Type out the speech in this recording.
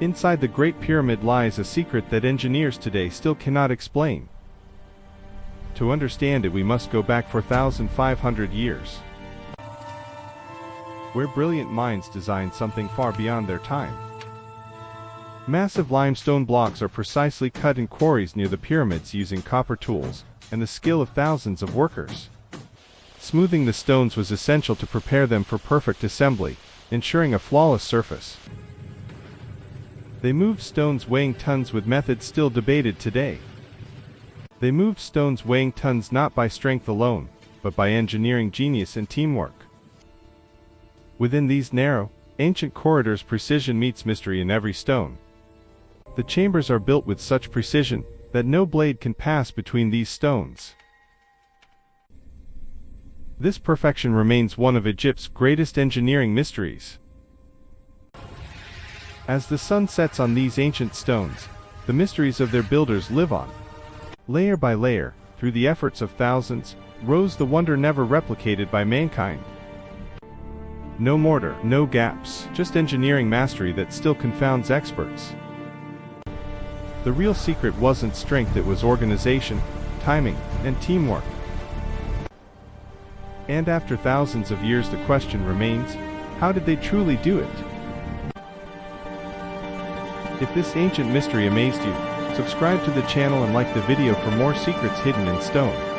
Inside the Great Pyramid lies a secret that engineers today still cannot explain. To understand it, we must go back 4,500 years, where brilliant minds designed something far beyond their time. Massive limestone blocks are precisely cut in quarries near the pyramids using copper tools and the skill of thousands of workers. Smoothing the stones was essential to prepare them for perfect assembly, ensuring a flawless surface. They moved stones weighing tons with methods still debated today. They moved stones weighing tons not by strength alone, but by engineering genius and teamwork. Within these narrow, ancient corridors, precision meets mystery in every stone. The chambers are built with such precision that no blade can pass between these stones. This perfection remains one of Egypt's greatest engineering mysteries. As the sun sets on these ancient stones, the mysteries of their builders live on. Layer by layer, through the efforts of thousands, rose the wonder never replicated by mankind. No mortar, no gaps, just engineering mastery that still confounds experts. The real secret wasn't strength, it was organization, timing, and teamwork. And after thousands of years, the question remains, how did they truly do it? If this ancient mystery amazed you, subscribe to the channel and like the video for more secrets hidden in stone.